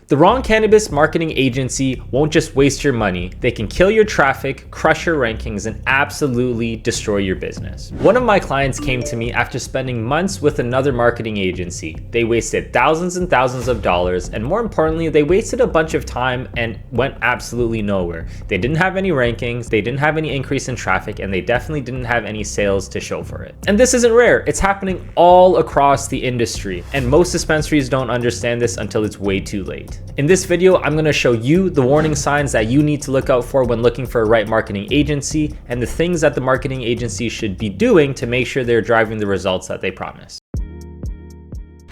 The wrong cannabis marketing agency won't just waste your money, they can kill your traffic, crush your rankings, and absolutely destroy your business. One of my clients came to me after spending months with another marketing agency. They wasted thousands and thousands of dollars, and more importantly, they wasted a bunch of time and went absolutely nowhere. They didn't have any rankings, they didn't have any increase in traffic, and they definitely didn't have any sales to show for it. And this isn't rare, it's happening all across the industry, and most dispensaries don't understand this until it's way too late. In this video, I'm going to show you the warning signs that you need to look out for when looking for a right marketing agency and the things that the marketing agency should be doing to make sure they're driving the results that they promise.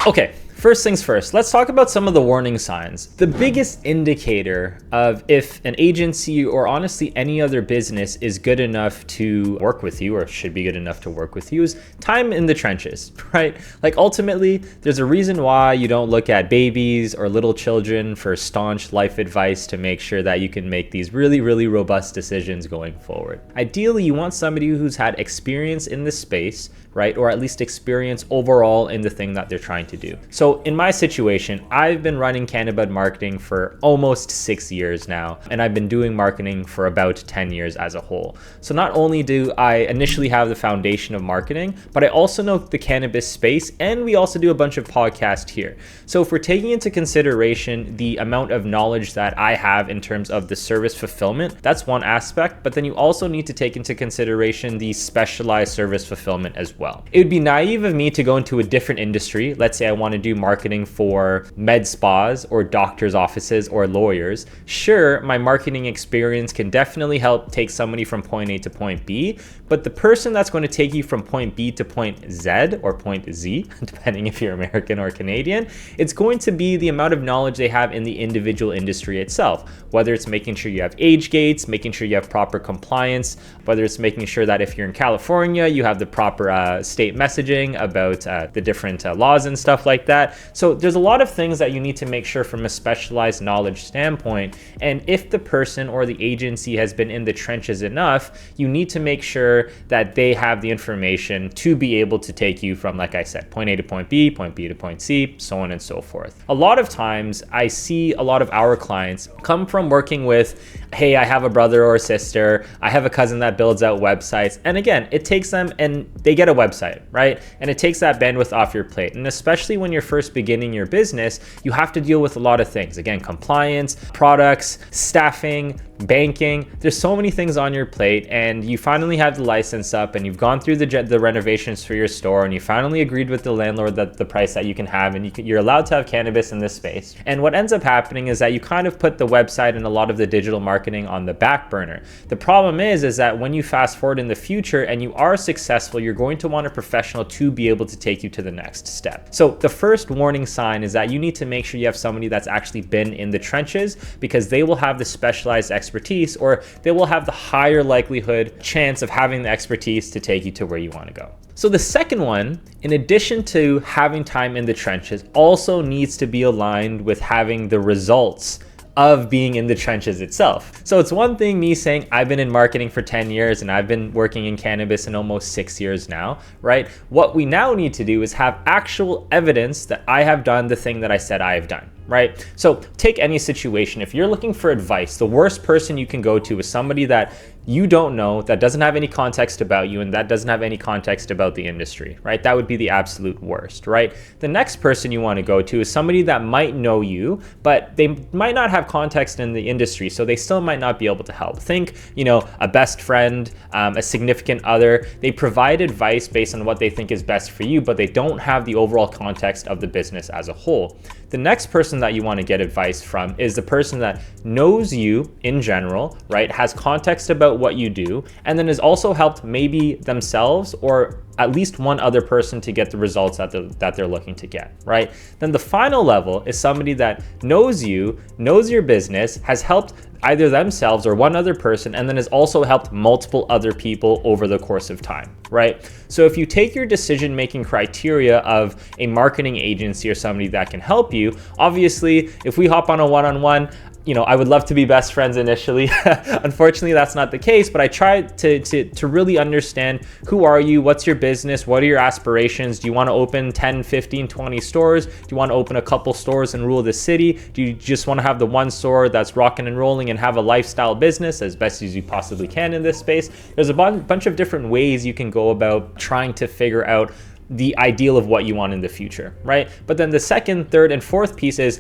Okay. First things first, let's talk about some of the warning signs. The biggest indicator of if an agency or honestly any other business is good enough to work with you or should be good enough to work with you is time in the trenches, right? Like ultimately, there's a reason why you don't look at babies or little children for staunch life advice to make sure that you can make these really, really robust decisions going forward. Ideally, you want somebody who's had experience in this space, right? Or at least experience overall in the thing that they're trying to do. So in my situation, I've been running cannabis marketing for almost 6 years now, and I've been doing marketing for about 10 years as a whole. So not only do I initially have the foundation of marketing, but I also know the cannabis space, and we also do a bunch of podcasts here. So if we're taking into consideration the amount of knowledge that I have in terms of the service fulfillment, that's one aspect, but then you also need to take into consideration the specialized service fulfillment as well. It would be naive of me to go into a different industry. Let's say I want to do marketing for med spas or doctor's offices or lawyers. Sure, my marketing experience can definitely help take somebody from point A to point B, but the person that's going to take you from point B to point Z or point Z, depending if you're American or Canadian, it's going to be the amount of knowledge they have in the individual industry itself, whether it's making sure you have age gates, making sure you have proper compliance, whether it's making sure that if you're in California, you have the proper state messaging about the different laws and stuff like that. So there's a lot of things that you need to make sure from a specialized knowledge standpoint. And if the person or the agency has been in the trenches enough, you need to make sure that they have the information to be able to take you from, like I said, point A to point B to point C, so on and so forth. A lot of times I see a lot of our clients come from working with, hey, I have a brother or a sister, I have a cousin that builds out websites. And again, it takes them and they get a website, right? And it takes that bandwidth off your plate. And especially when you're first beginning your business, you have to deal with a lot of things. Again, compliance, products, staffing, banking. There's so many things on your plate, and you finally have the license up and you've gone through the renovations for your store, and you finally agreed with the landlord that the price that you can have, and you're allowed to have cannabis in this space. And what ends up happening is that you kind of put the website and a lot of the digital marketing on the back burner. The problem is that when you fast forward in the future and you are successful, you're going to want a professional to be able to take you to the next step. So the first warning sign is that you need to make sure you have somebody that's actually been in the trenches, because they will have the specialized expertise, or they will have the higher likelihood chance of having the expertise to take you to where you want to go. So the second one, in addition to having time in the trenches, also needs to be aligned with having the results of being in the trenches itself. So it's one thing me saying I've been in marketing for 10 years and I've been working in cannabis in almost 6 years now, right? What we now need to do is have actual evidence that I have done the thing that I said I have done, right? So take any situation. If you're looking for advice, the worst person you can go to is somebody that you don't know, that doesn't have any context about you, and that doesn't have any context about the industry, right? That would be the absolute worst, right? The next person you want to go to is somebody that might know you, but they might not have context in the industry, so they still might not be able to help. Think, a best friend, a significant other. They provide advice based on what they think is best for you, but they don't have the overall context of the business as a whole. The next person that you want to get advice from is the person that knows you in general, right? Has context about what you do, and then has also helped maybe themselves or at least one other person to get the results that they're looking to get, right? Then the final level is somebody that knows you, knows your business, has helped either themselves or one other person, and then has also helped multiple other people over the course of time, right? So if you take your decision-making criteria of a marketing agency or somebody that can help you, obviously, if we hop on a one-on-one, I would love to be best friends initially. Unfortunately, that's not the case, but I try to really understand, who are you? What's your business? What are your aspirations? Do you want to open 10, 15, 20 stores? Do you want to open a couple stores and rule the city? Do you just want to have the one store that's rocking and rolling and have a lifestyle business as best as you possibly can in this space? There's a bunch of different ways you can go about trying to figure out the ideal of what you want in the future, right? But then the second, third, and fourth piece is,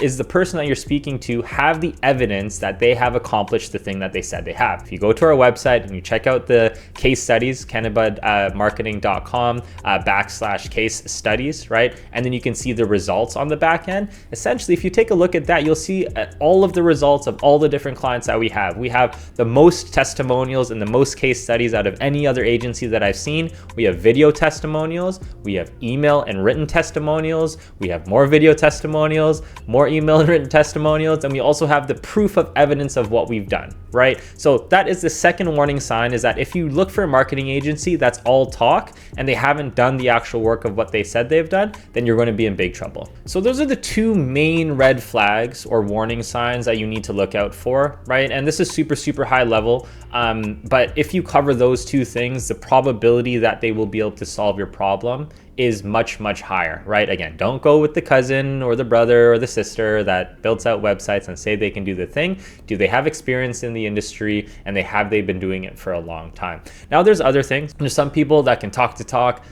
is the person that you're speaking to have the evidence that they have accomplished the thing that they said they have? If you go to our website and you check out the case studies, cannabismarketing.com /case studies, right? And then you can see the results on the back end. Essentially, if you take a look at that, you'll see all of the results of all the different clients that we have. We have the most testimonials and the most case studies out of any other agency that I've seen. We have video testimonials, we have email and written testimonials, we have more video testimonials, more email and written testimonials, and we also have the proof of evidence of what we've done, right? So that is the second warning sign, is that if you look for a marketing agency that's all talk and they haven't done the actual work of what they said they've done, then you're going to be in big trouble. So those are the two main red flags or warning signs that you need to look out for, right? And this is super high level, but if you cover those two things, the probability that they will be able to solve your problem is much higher, right? Again, don't go with the cousin or the brother or the sister that builds out websites and say they can do the thing. Do they have experience in the industry, and have they been doing it for a long time? Now there's other things. There's some people that can talk,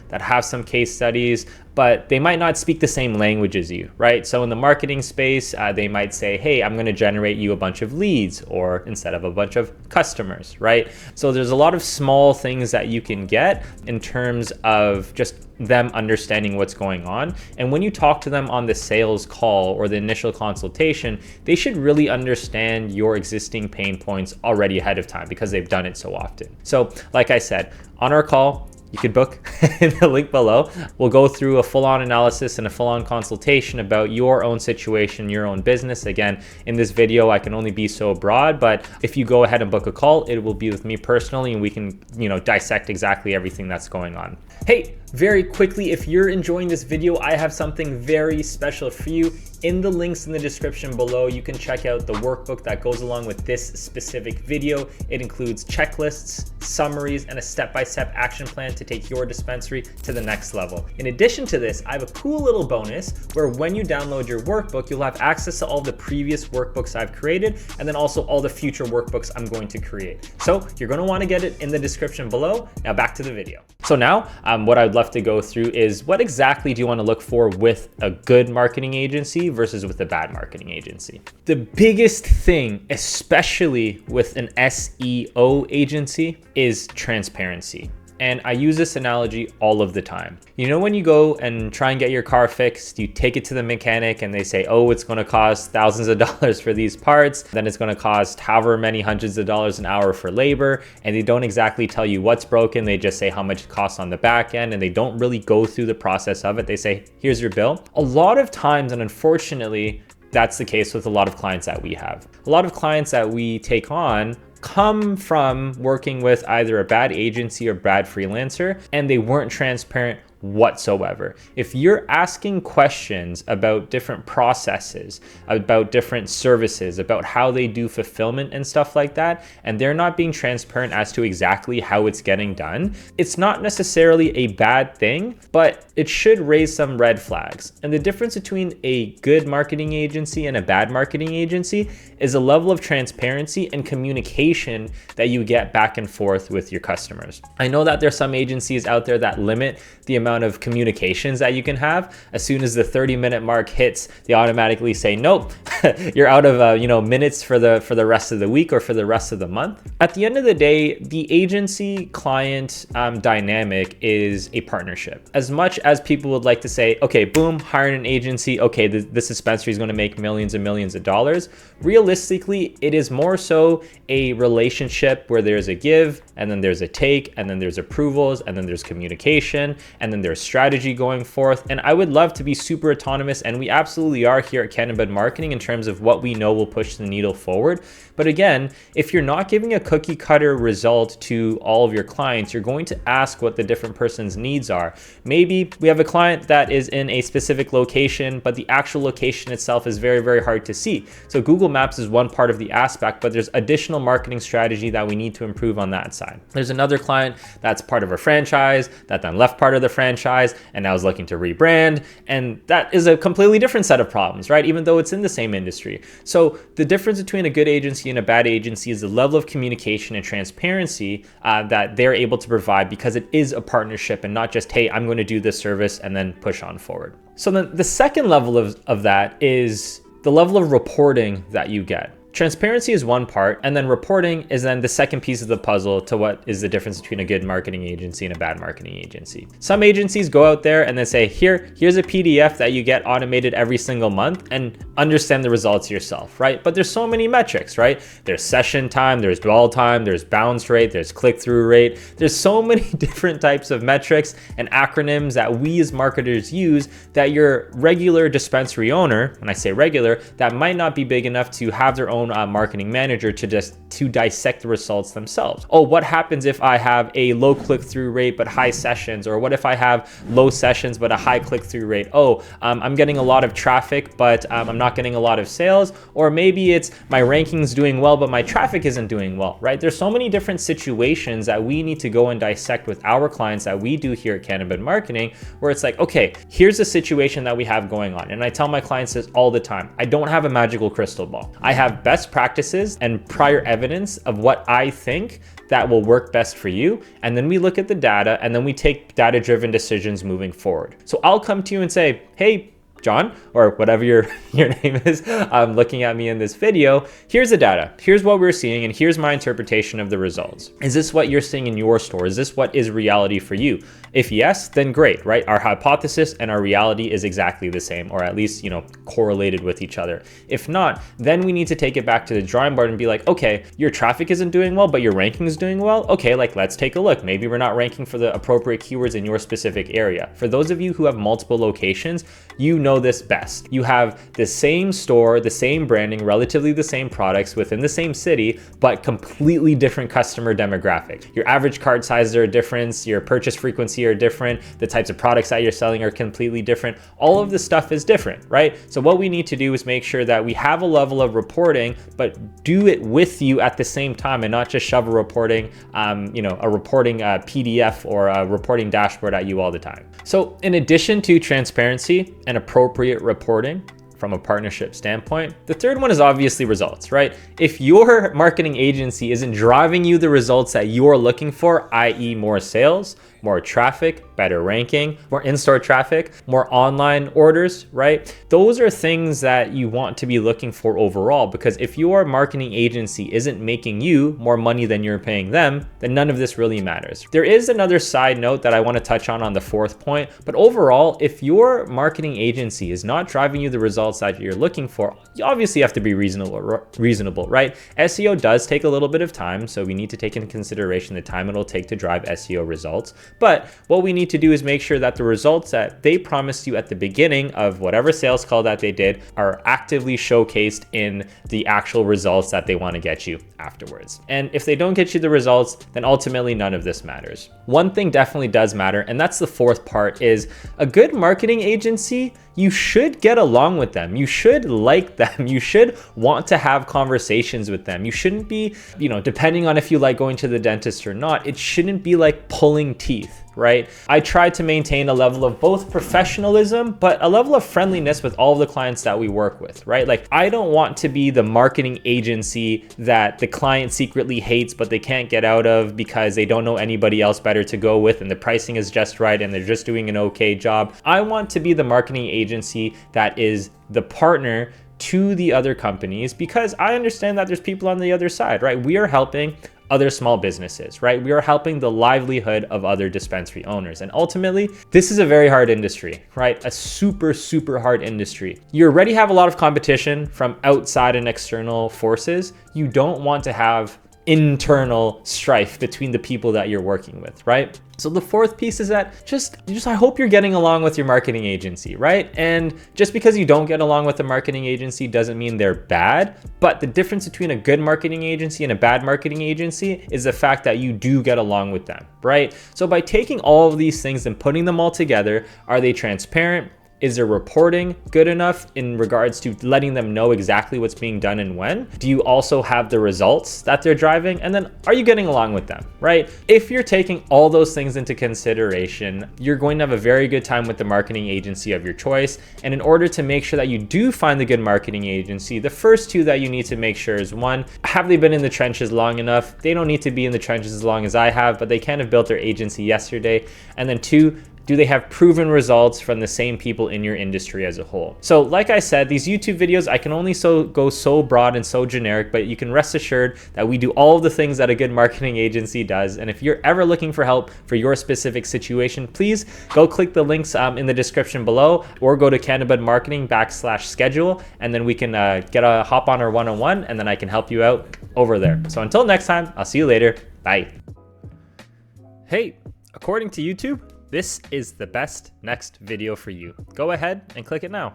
that have some case studies, but they might not speak the same language as you, right? So in the marketing space, they might say, hey, I'm going to generate you a bunch of leads, or instead of a bunch of customers, right? So there's a lot of small things that you can get in terms of just them understanding what's going on. And when you talk to them on the sales call or the initial consultation, they should really understand your existing pain points already ahead of time, because they've done it so often. So like I said, on our call, you could book in the link below. We'll go through a full-on analysis and a full-on consultation about your own situation, your own business. Again, in this video, I can only be so broad, but if you go ahead and book a call, it will be with me personally, and we can, dissect exactly everything that's going on. Hey, very quickly, if you're enjoying this video, I have something very special for you. In the links in the description below, you can check out the workbook that goes along with this specific video. It includes checklists, summaries, and a step-by-step action plan to take your dispensary to the next level. In addition to this, I have a cool little bonus where when you download your workbook, you'll have access to all the previous workbooks I've created, and then also all the future workbooks I'm going to create. So you're going to want to get it in the description below. Now back to the video. So now what I'd love to go through is, what exactly do you want to look for with a good marketing agency versus with a bad marketing agency? The biggest thing, especially with an SEO agency, is transparency. And I use this analogy all of the time. When you go and try and get your car fixed, you take it to the mechanic and they say, oh, it's going to cost thousands of dollars for these parts. Then it's going to cost however many hundreds of dollars an hour for labor. And they don't exactly tell you what's broken. They just say how much it costs on the back end, and they don't really go through the process of it. They say, here's your bill. A lot of times, and unfortunately, that's the case with a lot of clients that we have. A lot of clients that we take on come from working with either a bad agency or bad freelancer, and they weren't transparent whatsoever. If you're asking questions about different processes, about different services, about how they do fulfillment and stuff like that, and they're not being transparent as to exactly how it's getting done, it's not necessarily a bad thing, but it should raise some red flags. And the difference between a good marketing agency and a bad marketing agency is a level of transparency and communication that you get back and forth with your customers. I know that there's some agencies out there that limit the amount of communications that you can have. As soon as the 30-minute mark hits, they automatically say, nope, you're out of minutes for the rest of the week or for the rest of the month. At the end of the day, the agency client dynamic is a partnership. As much as people would like to say, okay, boom, hiring an agency, okay, this dispensary is going to make millions and millions of dollars. Realistically, it is more so a relationship where there's a give, and then there's a take, and then there's approvals, and then there's communication, and then there's strategy going forth. And I would love to be super autonomous, and we absolutely are here at Cannabis Marketing in terms terms of what we know will push the needle forward. But again, if you're not giving a cookie cutter result to all of your clients, you're going to ask what the different person's needs are. Maybe we have a client that is in a specific location, but the actual location itself is very, very hard to see. So Google Maps is one part of the aspect, but there's additional marketing strategy that we need to improve on that side. There's another client that's part of a franchise that then left part of the franchise and now is looking to rebrand. And that is a completely different set of problems, right? Even though it's in the same industry. So the difference between a good agency and a bad agency is the level of communication and transparency that they're able to provide, because it is a partnership and not just, hey, I'm going to do this service and then push on forward. So then the second level of that is the level of reporting that you get. Transparency is one part, and then reporting is then the second piece of the puzzle to what is the difference between a good marketing agency and a bad marketing agency. Some agencies go out there and they say, here's a PDF that you get automated every single month, and understand the results yourself, right? But there's so many metrics, right? There's session time, there's dwell time, there's bounce rate, there's click-through rate. There's so many different types of metrics and acronyms that we as marketers use that your regular dispensary owner, when I say regular, that might not be big enough to have their own marketing manager to dissect the results themselves. Oh, what happens if I have a low click-through rate but high sessions? Or what if I have low sessions but a high click-through rate? Oh, I'm getting a lot of traffic but I'm not getting a lot of sales. Or maybe it's my ranking's doing well but my traffic isn't doing well, right? There's so many different situations that we need to go and dissect with our clients that we do here at Cannabis Marketing, where it's like, okay, here's the situation that we have going on. And I tell my clients this all the time. I don't have a magical crystal ball. I have best practices and prior evidence of what I think that will work best for you. And then we look at the data and then we take data-driven decisions moving forward. So I'll come to you and say, hey, John, or whatever your name is, looking at me in this video, here's the data, here's what we're seeing, and here's my interpretation of the results. Is this what you're seeing in your store? Is this what is reality for you? If yes, then great, right? Our hypothesis and our reality is exactly the same, or at least, correlated with each other. If not, then we need to take it back to the drawing board and be like, okay, your traffic isn't doing well, but your ranking is doing well. Okay, let's take a look. Maybe we're not ranking for the appropriate keywords in your specific area. For those of you who have multiple locations, you know this best. You have the same store, the same branding, relatively the same products within the same city, but completely different customer demographic. Your average cart sizes are different, your purchase frequency are different, the types of products that you're selling are completely different. All of this stuff is different, right? So what we need to do is make sure that we have a level of reporting, but do it with you at the same time and not just shove a reporting, PDF or a reporting dashboard at you all the time. So in addition to transparency and appropriate reporting from a partnership standpoint, the third one is obviously results, right? If your marketing agency isn't driving you the results that you're looking for, i.e. more sales, more traffic, better ranking, more in-store traffic, more online orders, right? Those are things that you want to be looking for overall, because if your marketing agency isn't making you more money than you're paying them, then none of this really matters. There is another side note that I want to touch on the fourth point, but overall, if your marketing agency is not driving you the results that you're looking for, you obviously have to be reasonable, right? SEO does take a little bit of time, so we need to take into consideration the time it'll take to drive SEO results. But what we need to do is make sure that the results that they promised you at the beginning of whatever sales call that they did are actively showcased in the actual results that they want to get you afterwards. And if they don't get you the results, then ultimately none of this matters. One thing definitely does matter, and that's the fourth part, is a good marketing agency. You should get along with them. You should like them. You should want to have conversations with them. You shouldn't be, depending on if you like going to the dentist or not, it shouldn't be like pulling teeth, right? I try to maintain a level of both professionalism, but a level of friendliness with all of the clients that we work with, right? Like, I don't want to be the marketing agency that the client secretly hates, but they can't get out of because they don't know anybody else better to go with and the pricing is just right and they're just doing an okay job. I want to be the marketing agency that is the partner to the other companies, because I understand that there's people on the other side, right? We are helping other small businesses, right? We are helping the livelihood of other dispensary owners. And ultimately, this is a very hard industry, right? A super, super hard industry. You already have a lot of competition from outside and external forces. You don't want to have internal strife between the people that you're working with, right? So the fourth piece is that just I hope you're getting along with your marketing agency, right? And just because you don't get along with a marketing agency doesn't mean they're bad, but the difference between a good marketing agency and a bad marketing agency is the fact that you do get along with them, right? So by taking all of these things and putting them all together, are they transparent? Is their reporting good enough in regards to letting them know exactly what's being done and when? Do you also have the results that they're driving? And then are you getting along with them, right? If you're taking all those things into consideration, you're going to have a very good time with the marketing agency of your choice. And in order to make sure that you do find the good marketing agency, the first two that you need to make sure is, one, have they been in the trenches long enough? They don't need to be in the trenches as long as I have, but they can't have built their agency yesterday. And then two, do they have proven results from the same people in your industry as a whole? So like I said, these YouTube videos, I can only go so broad and so generic, but you can rest assured that we do all of the things that a good marketing agency does. And if you're ever looking for help for your specific situation, please go click the links in the description below, or go to cannabismarketing.com/schedule, and then we can hop on our one-on-one, and then I can help you out over there. So until next time, I'll see you later. Bye. Hey, according to YouTube, this is the best next video for you. Go ahead and click it now.